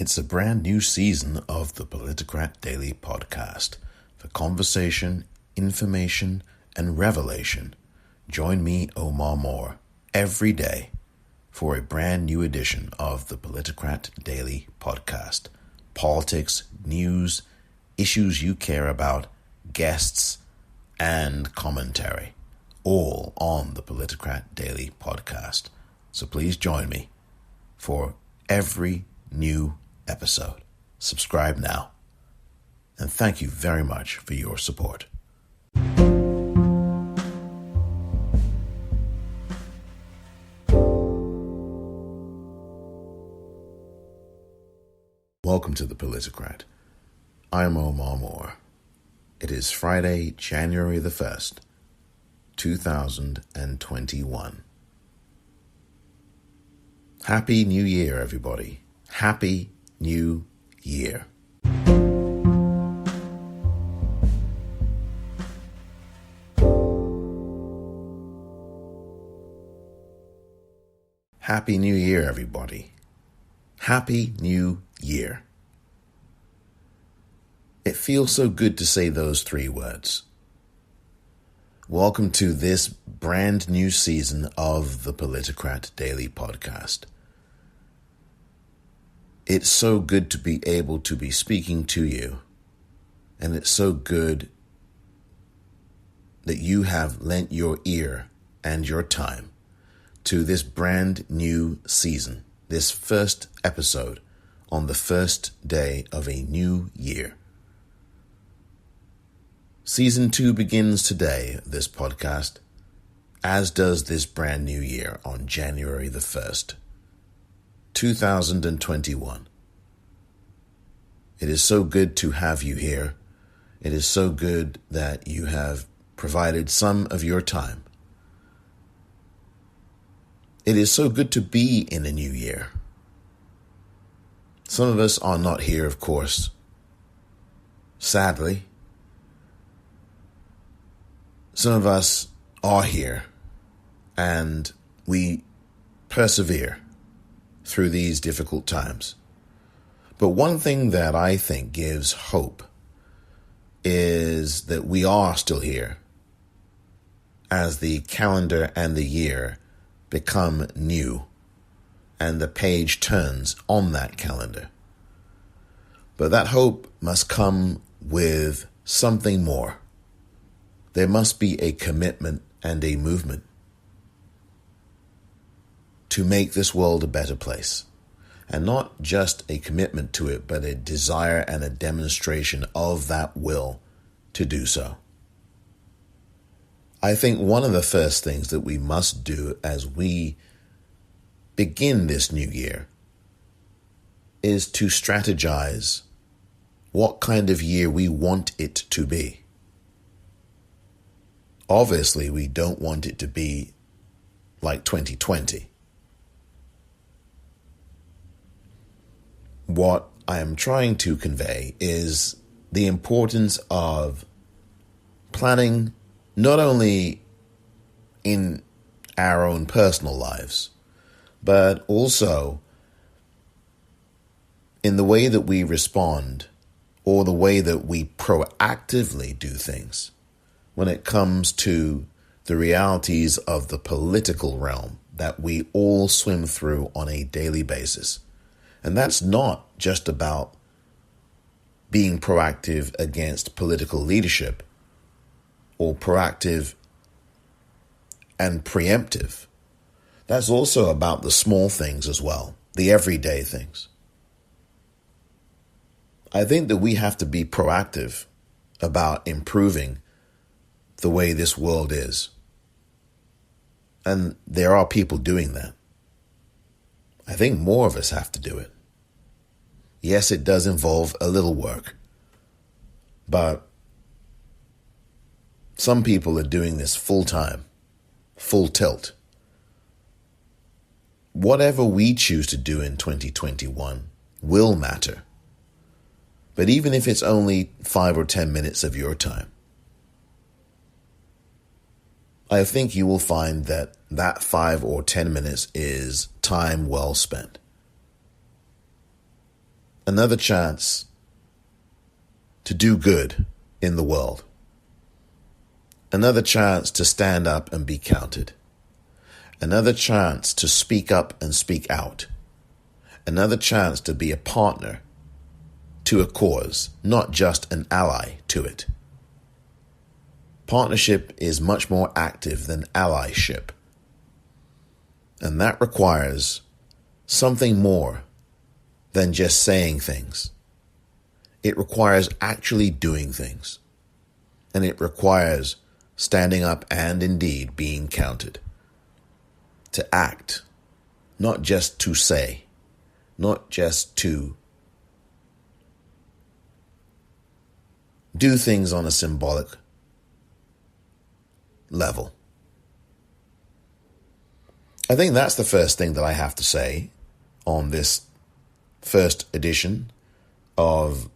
It's a brand new season of the Politicrat Daily Podcast. For conversation, information, and revelation, join me, Omar Moore, every day for a brand new edition of the Politicrat Daily Podcast. Politics, news, issues you care about, guests, and commentary, all on the Politicrat Daily Podcast. So please join me for every new episode. Subscribe now. And thank you very much for your support. Welcome to the Politicrat. I'm Omar Moore. It is Friday, January the 1st, 2021. Happy New Year, everybody. Happy New Year. Happy New Year, everybody. Happy New Year. It feels so good to say those three words. Welcome to this brand new season of the Politicrat Daily Podcast. It's so good to be able to be speaking to you, and it's so good that you have lent your ear and your time to this brand new season, this first episode on the first day of a new year. Season 2 begins today, this podcast, as does this brand new year on January the 1st, 2021. It is so good to have you here. It is so good that you have provided some of your time. It is so good to be in a new year. Some of us are not here, of course. Sadly, some of us are here, and we persevere through these difficult times. But one thing that I think gives hope is that we are still here as the calendar and the year become new and the page turns on that calendar. But that hope must come with something more. There must be a commitment and a movement to make this world a better place. And not just a commitment to it, but a desire and a demonstration of that will to do so. I think one of the first things that we must do as we begin this new year is to strategize what kind of year we want it to be. Obviously, we don't want it to be like 2020. What I am trying to convey is the importance of planning not only in our own personal lives, but also in the way that we respond or the way that we proactively do things when it comes to the realities of the political realm that we all swim through on a daily basis. And that's not just about being proactive against political leadership or proactive and preemptive. That's also about the small things as well, the everyday things. I think that we have to be proactive about improving the way this world is. And there are people doing that. I think more of us have to do it. Yes, it does involve a little work, but some people are doing this full time, full tilt. Whatever we choose to do in 2021 will matter. But even if it's only 5 or 10 minutes of your time, I think you will find that that 5 or 10 minutes is time well spent. another chance to do good in the world, another chance to stand up and be counted, another chance to speak up and speak out, another chance to be a partner to a cause, not just an ally to it. Partnership is much more active than allyship, and that requires something more than just saying things. It requires actually doing things, and it requires standing up and indeed being counted. To act, not just to say, not just to do things on a symbolic level. I think that's the first thing that I have to say on this first edition of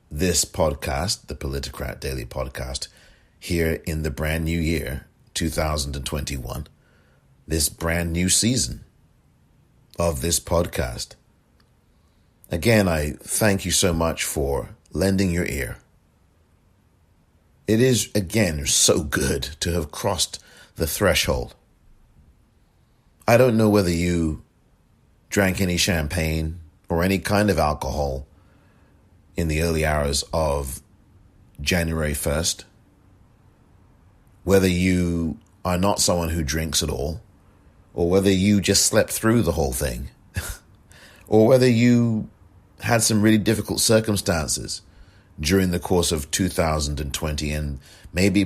this podcast, the Politicrat Daily Podcast, here in the brand new year, 2021, this brand new season of this podcast. Again, I thank you so much for lending your ear. It is, again, so good to have crossed the threshold. I don't know whether you drank any champagne or any kind of alcohol in the early hours of January 1st, whether you are not someone who drinks at all, or whether you just slept through the whole thing, or whether you had some really difficult circumstances during the course of 2020 and maybe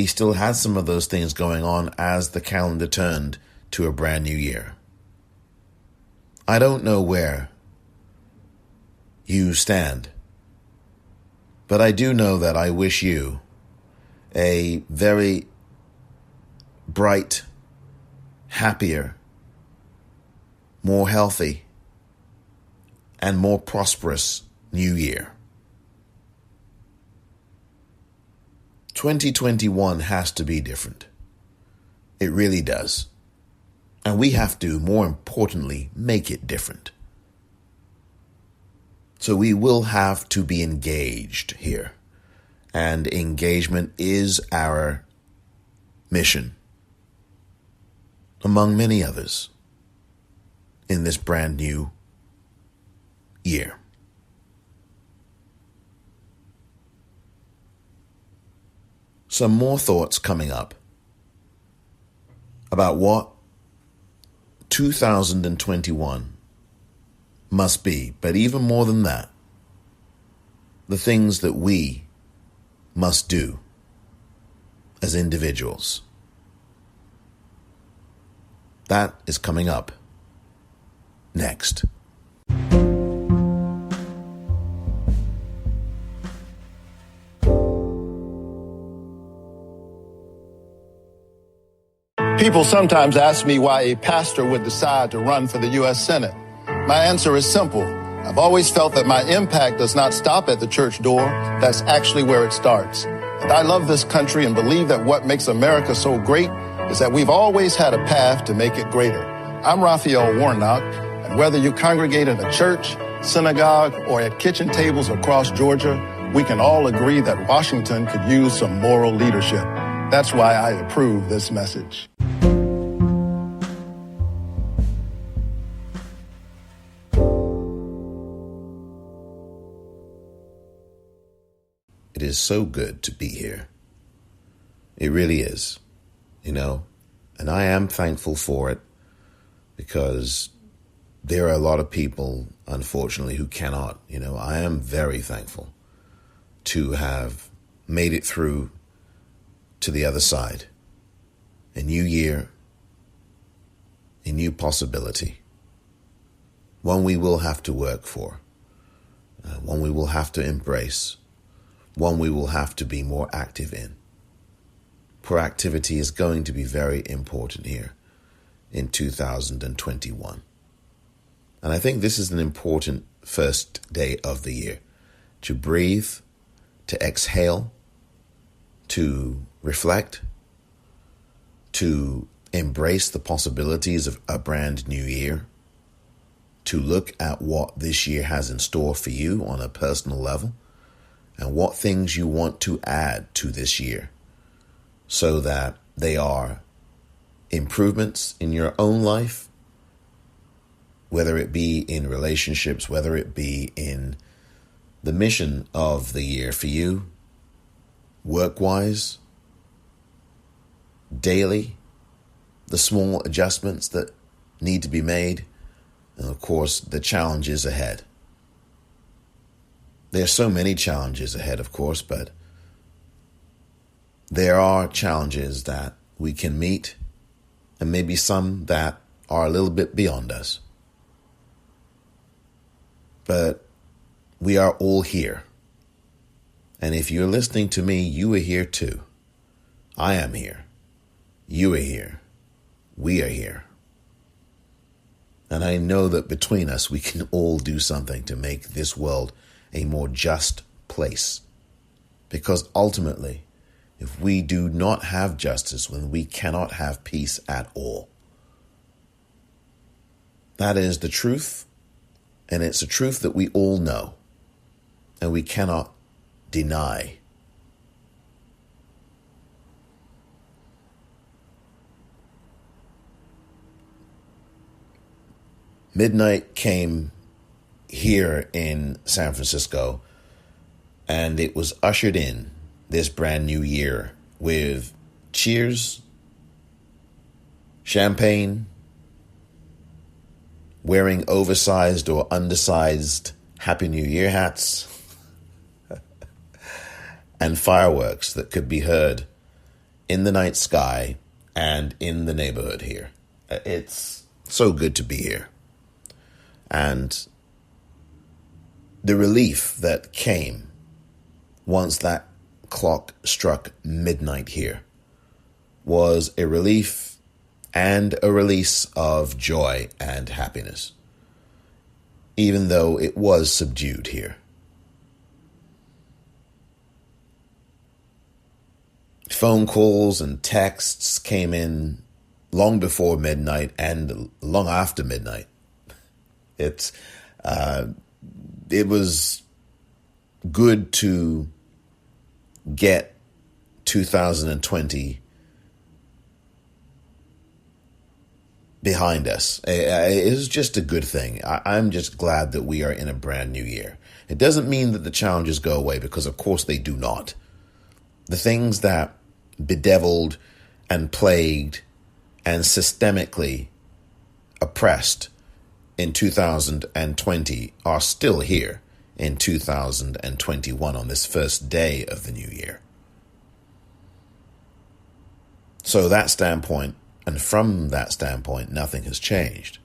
still had some of those things going on as the calendar turned to a brand new year. I don't know where you stand, but I do know that I wish you a very bright, happier, more healthy, and more prosperous new year. 2021 has to be different. It really does. And we have to, more importantly, make it different. So we will have to be engaged here. And engagement is our mission, among many others, in this brand new year. Some more thoughts coming up about what 2021 must be, but even more than that, the things that we must do as individuals. That is coming up next. People sometimes ask me why a pastor would decide to run for the U.S. Senate. My answer is simple. I've always felt that my impact does not stop at the church door. That's actually where it starts. And I love this country and believe that what makes America so great is that we've always had a path to make it greater. I'm Raphael Warnock, and whether you congregate in a church, synagogue, or at kitchen tables across Georgia, we can all agree that Washington could use some moral leadership. That's why I approve this message. It is so good to be here. It really is, and I am thankful for it because there are a lot of people, unfortunately, who cannot. I am very thankful to have made it through to the other side. A new year, a new possibility, one we will have to work for, one we will have to embrace, one we will have to be more active in. Proactivity is going to be very important here in 2021. And I think this is an important first day of the year, to breathe, to exhale, to reflect, to embrace the possibilities of a brand new year, to look at what this year has in store for you on a personal level and what things you want to add to this year so that they are improvements in your own life, whether it be in relationships, whether it be in the mission of the year for you, work-wise, daily, the small adjustments that need to be made, and of course, the challenges ahead. There are so many challenges ahead, of course, but there are challenges that we can meet, and maybe some that are a little bit beyond us. But we are all here. And if you're listening to me, you are here too. I am here. You are here. We are here. And I know that between us, we can all do something to make this world a more just place. Because ultimately, if we do not have justice, then we cannot have peace at all. That is the truth, and it's a truth that we all know, and we cannot deny. Midnight came here in San Francisco, and it was ushered in this brand new year with cheers, champagne, wearing oversized or undersized Happy New Year hats, and fireworks that could be heard in the night sky and in the neighborhood here. It's so good to be here. And the relief that came once that clock struck midnight here was a relief and a release of joy and happiness, even though it was subdued here. Phone calls and texts came in long before midnight and long after midnight. It was good to get 2020 behind us. It was just a good thing. I'm just glad that we are in a brand new year. It doesn't mean that the challenges go away, because of course they do not. The things that bedeviled and plagued and systemically oppressed in 2020 are still here in 2021 on this first day of the new year. So that standpoint, and from that standpoint, nothing has changed.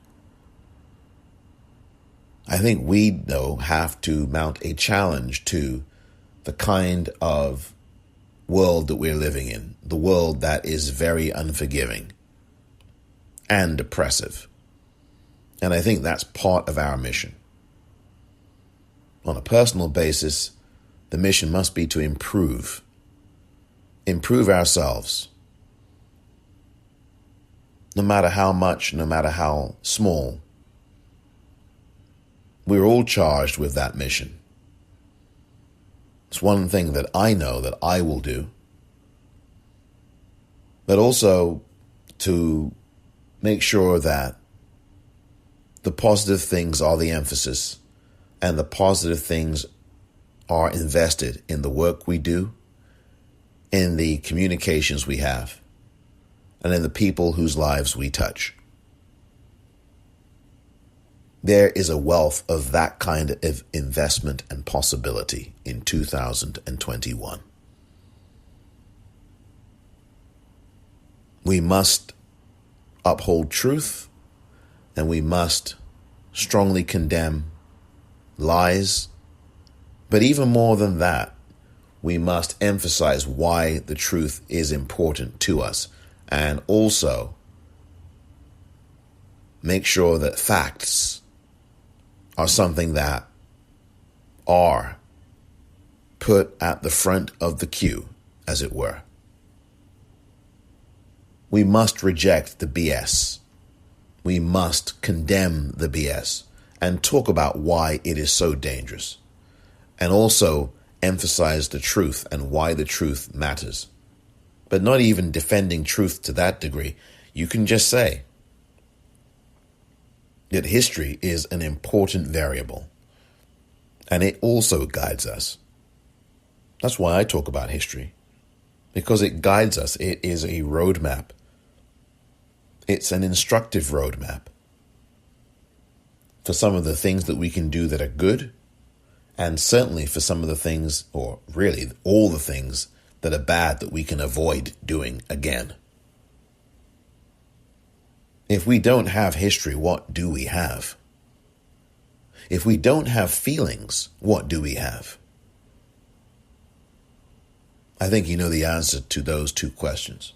I think we, though, have to mount a challenge to the kind of world that we're living in, the world that is very unforgiving and oppressive. And I think that's part of our mission. On a personal basis, the mission must be to improve ourselves. No matter how much, no matter how small, we're all charged with that mission. It's one thing that I know that I will do, but also to make sure that the positive things are the emphasis, and the positive things are invested in the work we do, in the communications we have, and in the people whose lives we touch. There is a wealth of that kind of investment and possibility in 2021. We must uphold truth, and we must strongly condemn lies. But even more than that, we must emphasize why the truth is important to us, and also make sure that facts are something that are put at the front of the queue, as it were. We must reject the BS. We must condemn the BS and talk about why it is so dangerous, and also emphasize the truth and why the truth matters. But not even defending truth to that degree. You can just say that history is an important variable, and it also guides us. That's why I talk about history, because it guides us. It is a roadmap. It's an instructive roadmap for some of the things that we can do that are good, and certainly for some of the things, or really all the things that are bad, that we can avoid doing again. If we don't have history, what do we have? If we don't have feelings, what do we have? I think you know the answer to those two questions.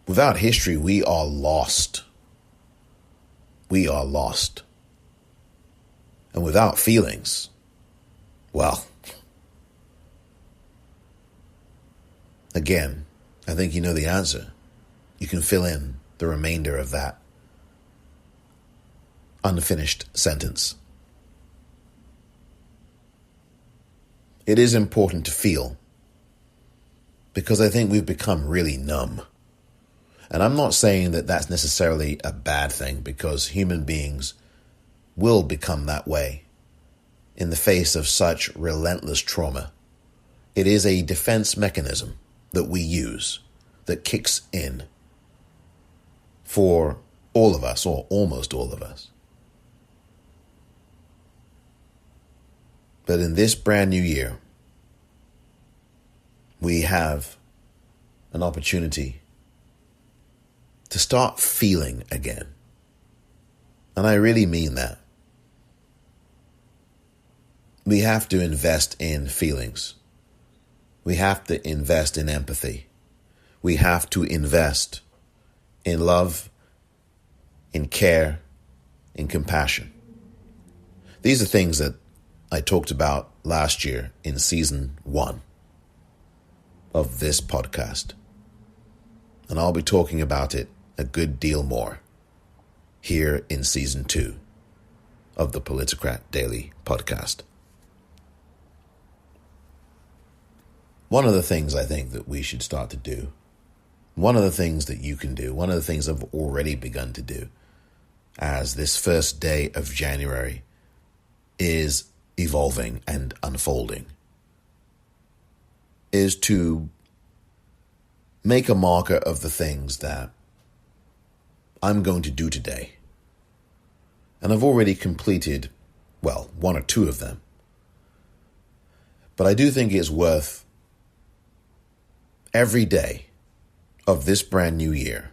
Without history, we are lost. We are lost. And without feelings, well, again, I think you know the answer. You can fill in the remainder of that unfinished sentence. It is important to feel, because I think we've become really numb. And I'm not saying that that's necessarily a bad thing, because human beings will become that way in the face of such relentless trauma. It is a defense mechanism that we use, that kicks in for all of us, or almost all of us. But in this brand new year, we have an opportunity to start feeling again. And I really mean that. We have to invest in feelings. We have to invest in empathy. We have to invest in love, in care, in compassion. These are things that I talked about last year in season 1 of this podcast. And I'll be talking about it a good deal more here in season 2 of the Politicrat Daily podcast. One of the things I think that we should start to do, one of the things that you can do, one of the things I've already begun to do as this first day of January is evolving and unfolding, is to make a marker of the things that I'm going to do today. And I've already completed, well, 1 or 2 of them. But I do think it's worth every day of this brand new year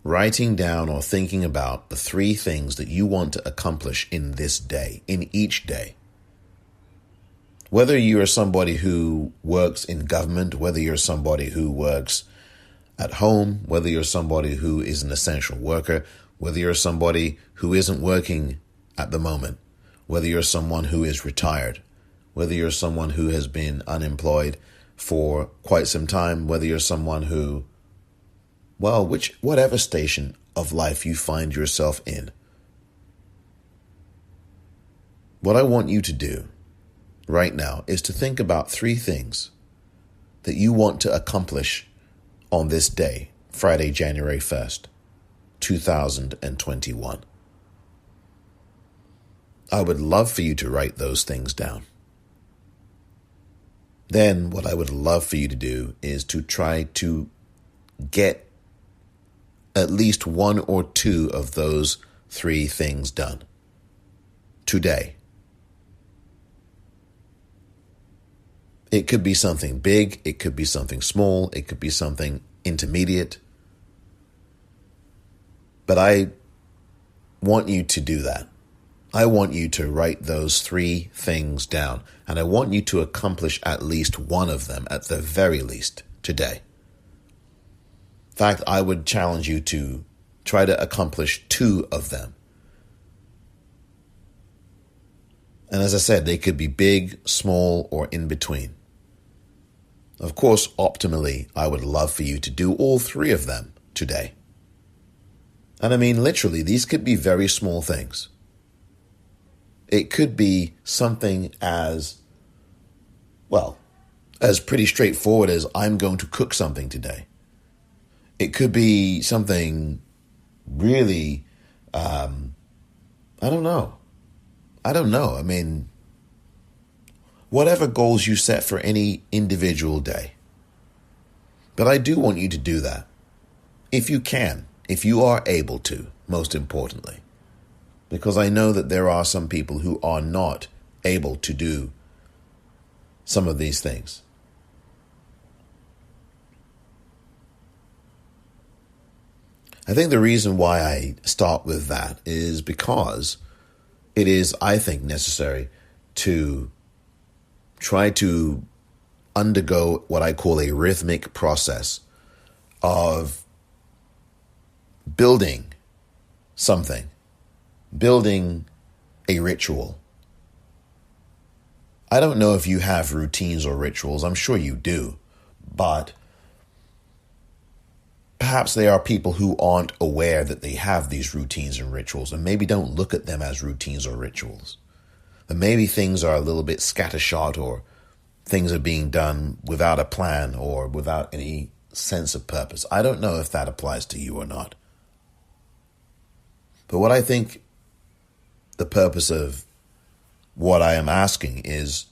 writing down or thinking about the 3 things that you want to accomplish in this day, in each day. Whether you are somebody who works in government, whether you're somebody who works at home, whether you're somebody who is an essential worker, whether you're somebody who isn't working at the moment, whether you're someone who is retired, whether you're someone who has been unemployed for quite some time, whether you're someone who, well, whatever station of life you find yourself in. What I want you to do right now is to think about 3 things that you want to accomplish on this day, Friday, January 1st, 2021. I would love for you to write those things down. Then what I would love for you to do is to try to get at least 1 or 2 of those 3 things done today. It could be something big, it could be something small, it could be something intermediate. But I want you to do that. I want you to write those 3 things down, and I want you to accomplish at least 1 of them, at the very least, today. In fact, I would challenge you to try to accomplish 2 of them. And as I said, they could be big, small, or in between. Of course, optimally, I would love for you to do all 3 of them today. And I mean, literally, these could be very small things. It could be something as, well, as pretty straightforward as I'm going to cook something today. It could be something really, I don't know. I mean, whatever goals you set for any individual day. But I do want you to do that. If you can, if you are able to, most importantly. Because I know that there are some people who are not able to do some of these things. I think the reason why I start with that is because it is, I think, necessary to try to undergo what I call a rhythmic process of building something, building a ritual. I don't know if you have routines or rituals. I'm sure you do, but perhaps there are people who aren't aware that they have these routines and rituals and maybe don't look at them as routines or rituals. And maybe things are a little bit scattershot, or things are being done without a plan or without any sense of purpose. I don't know if that applies to you or not. But what I think the purpose of what I am asking is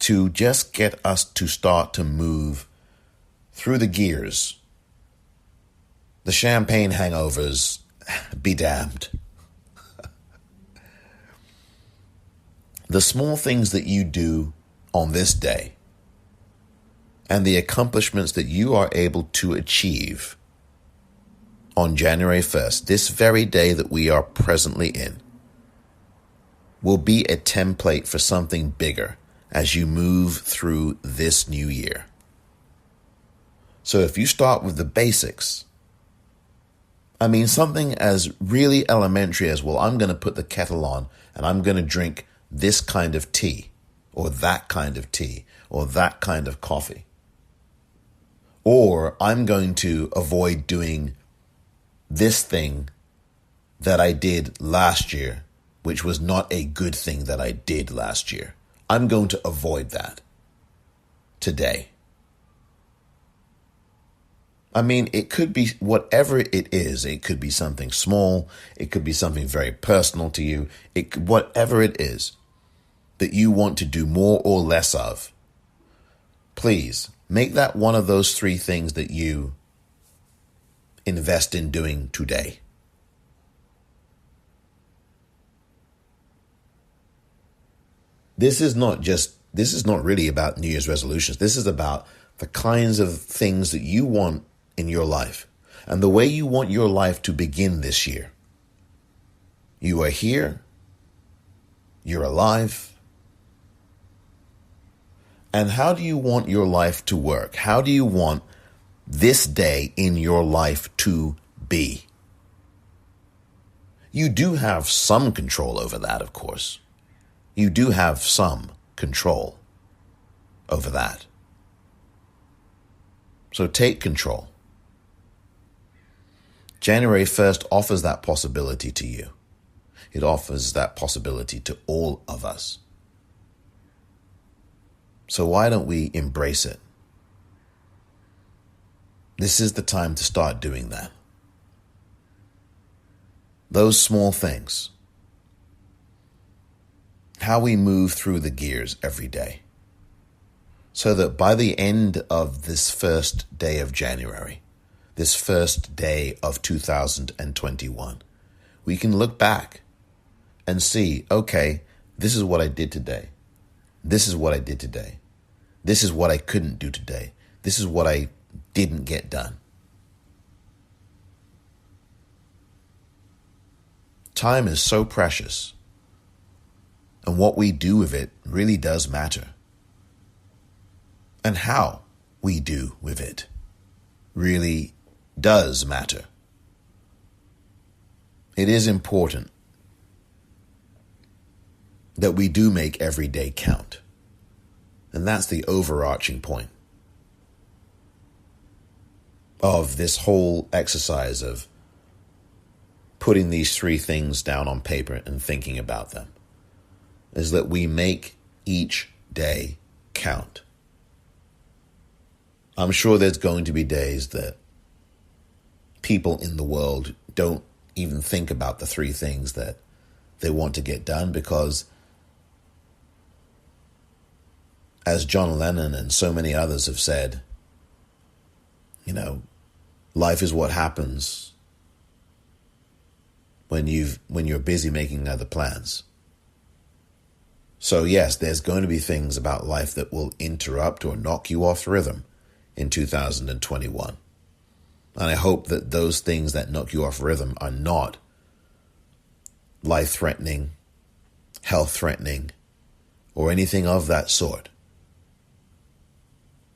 to just get us to start to move through the gears. The champagne hangovers, be damned. The small things that you do on this day and the accomplishments that you are able to achieve on January 1st, this very day that we are presently in, will be a template for something bigger as you move through this new year. So if you start with the basics, I mean, something as really elementary as, well, I'm going to put the kettle on and I'm going to drink this kind of tea, or that kind of tea, or that kind of coffee. Or I'm going to avoid doing this thing that I did last year, which was not a good thing that I did last year. I'm going to avoid that today. I mean, it could be whatever it is. It could be something small. It could be something very personal to you. Whatever it is that you want to do more or less of, please make that one of those three things that you invest in doing today. This is not really about New Year's resolutions. This is about the kinds of things that you want in your life and the way you want your life to begin this year. You are here. You're alive. And how do you want your life to work? How do you want this day in your life to be? You do have some control over that, of course. You do have some control over that. So take control. January 1st offers that possibility to you. It offers that possibility to all of us. So why don't we embrace it? This is the time to start doing that. Those small things. How we move through the gears every day. So that by the end of this first day of January, this first day of 2021, we can look back and see, okay, this is what I did today. This is what I did today. This is what I couldn't do today. This is what I didn't get done. Time is so precious, and what we do with it really does matter. And how we do with it really does matter. It is important that we do make every day count. And that's the overarching point of this whole exercise of putting these three things down on paper and thinking about them, is that we make each day count. I'm sure there's going to be days that people in the world don't even think about the three things that they want to get done because, as John Lennon and so many others have said, life is what happens when you're busy making other plans. So yes, there's going to be things about life that will interrupt or knock you off rhythm in 2021. And I hope that those things that knock you off rhythm are not life-threatening, health-threatening, or anything of that sort.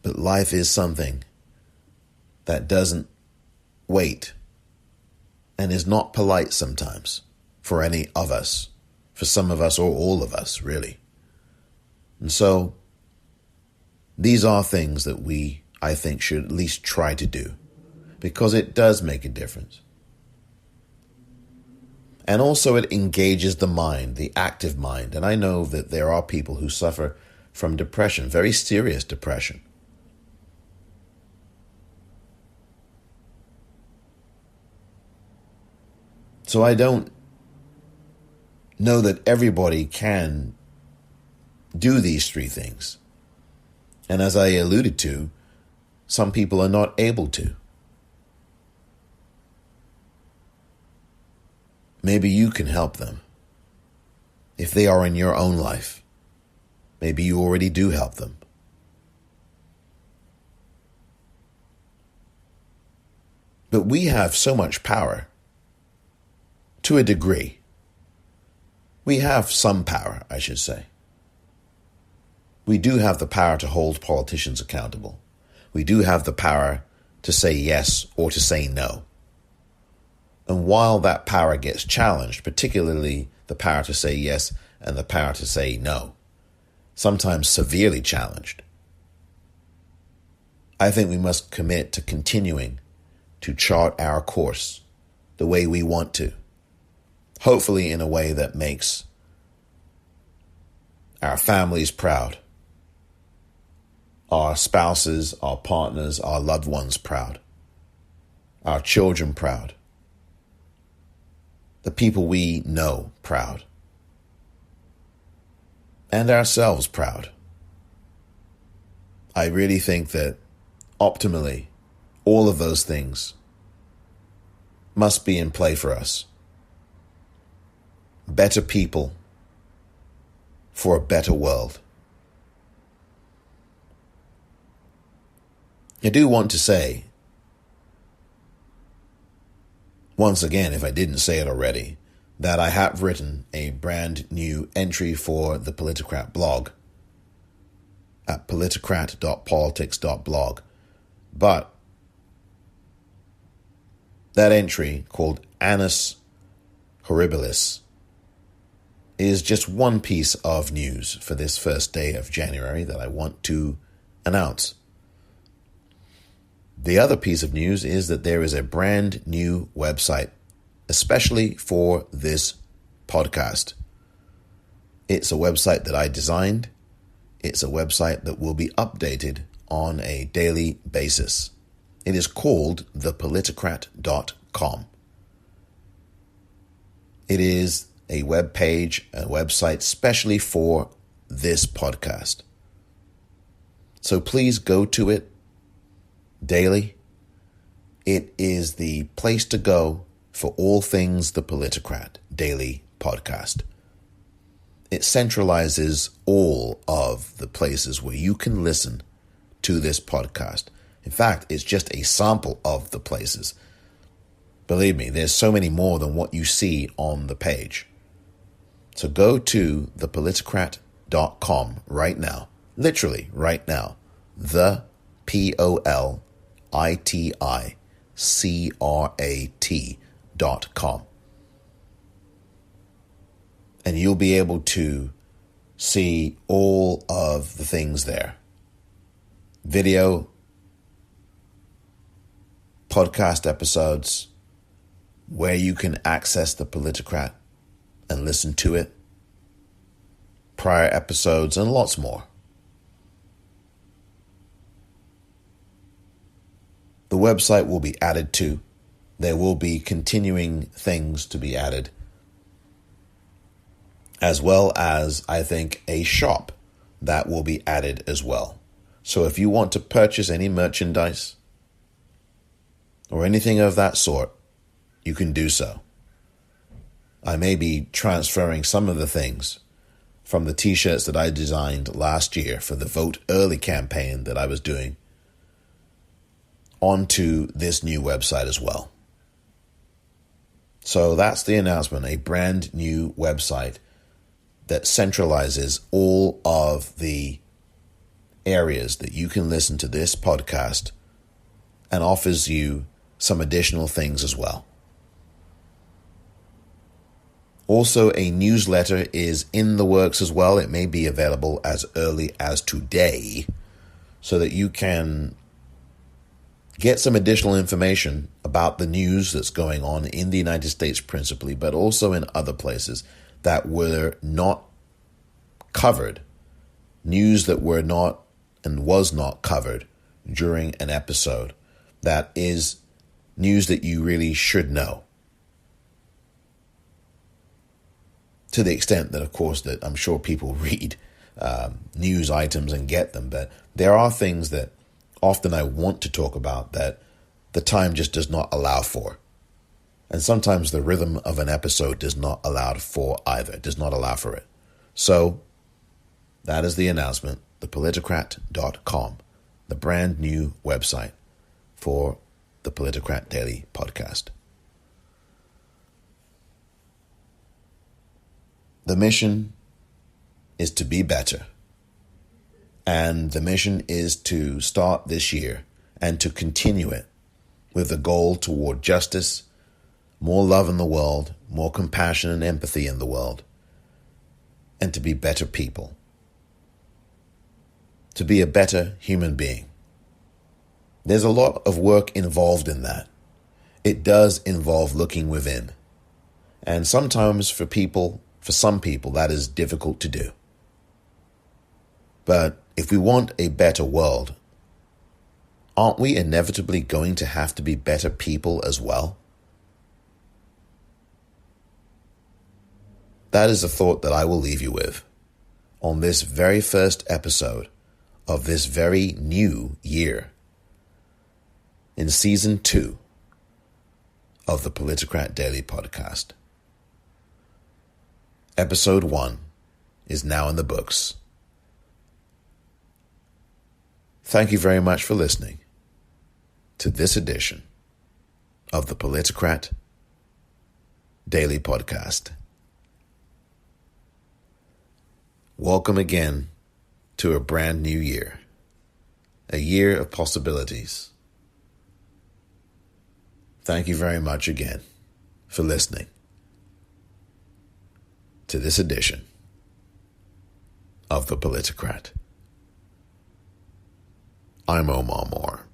But life is something that doesn't wait and is not polite sometimes for any of us, for some of us or all of us, really. And so these are things that we, I think, should at least try to do, because it does make a difference. And also it engages the mind, the active mind. And I know that there are people who suffer from depression, very serious depression. So I don't know that everybody can do these three things. And as I alluded to, some people are not able to. Maybe you can help them. If they are in your own life, maybe you already do help them. But we have so much power, to a degree. We have some power, I should say. We do have the power to hold politicians accountable. We do have the power to say yes or to say no. And while that power gets challenged, particularly the power to say yes and the power to say no, sometimes severely challenged, I think we must commit to continuing to chart our course the way we want to, hopefully in a way that makes our families proud, our spouses, our partners, our loved ones proud, our children proud, the people we know proud, and ourselves proud. I really think that optimally, all of those things must be in play for us. Better people for a better world. I do want to say, once again, if I didn't say it already, that I have written a brand new entry for the Politicrat blog at politicrat.politics.blog. But that entry, called Annus Horribilis, is just one piece of news for this first day of January that I want to announce. The other piece of news is that there is a brand new website, especially for this podcast. It's a website that I designed. It's a website that will be updated on a daily basis. It is called thepoliticrat.com. It is a web page, a website specially for this podcast. So please go to it daily. It is the place to go for all things The Politicrat Daily Podcast. It centralizes all of the places where you can listen to this podcast. In fact, it's just a sample of the places. Believe me, there's so many more than what you see on the page. So go to thepoliticrat.com right now, literally right now, thepoliticrat.com. And you'll be able to see all of the things there. Video, podcast episodes, where you can access the Politicrat and listen to it, prior episodes, and lots more. The website will be added to. There will be continuing things to be added, as well as, I think, a shop that will be added as well. So if you want to purchase any merchandise or anything of that sort, you can do so. I may be transferring some of the things from the t-shirts that I designed last year for the Vote Early campaign that I was doing onto this new website as well. So that's the announcement, a brand new website that centralizes all of the areas that you can listen to this podcast and offers you some additional things as well. Also, a newsletter is in the works as well. It may be available as early as today so that you can get some additional information about the news that's going on in the United States principally, but also in other places that were not covered, news that were not and was not covered during an episode. That is news that you really should know. To the extent that, of course, that I'm sure people read news items and get them, but there are things that often I want to talk about that the time just does not allow for. And sometimes the rhythm of an episode does not allow for either, does not allow for it. So that is the announcement, thepoliticrat.com, the brand new website for the Politicrat Daily podcast. The mission is to be better. And the mission is to start this year and to continue it with a goal toward justice, more love in the world, more compassion and empathy in the world, and to be better people, to be a better human being. There's a lot of work involved in that. It does involve looking within. And sometimes for some people, that is difficult to do. But if we want a better world, aren't we inevitably going to have to be better people as well? That is a thought that I will leave you with on this very first episode of this very new year in Season 2 of the Politicrat Daily podcast. Episode 1 is now in the books. Thank you very much for listening to this edition of the Politicrat Daily Podcast. Welcome again to a brand new year, a year of possibilities. Thank you very much again for listening to this edition of the Politicrat. I'm Omar Moore.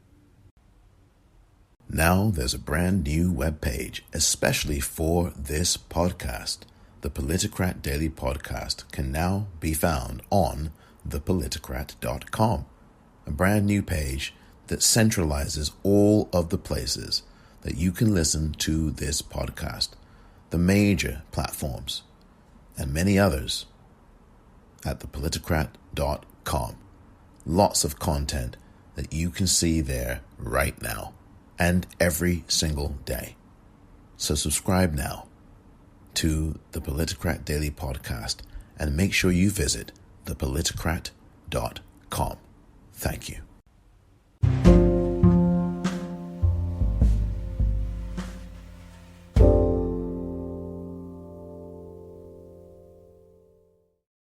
Now there's a brand new webpage, especially for this podcast. The Politicrat Daily Podcast can now be found on thepoliticrat.com, a brand new page that centralizes all of the places that you can listen to this podcast, the major platforms, and many others at thepoliticrat.com. Lots of content that you can see there right now and every single day. So subscribe now to the Politicrat Daily Podcast and make sure you visit thepoliticrat.com. Thank you.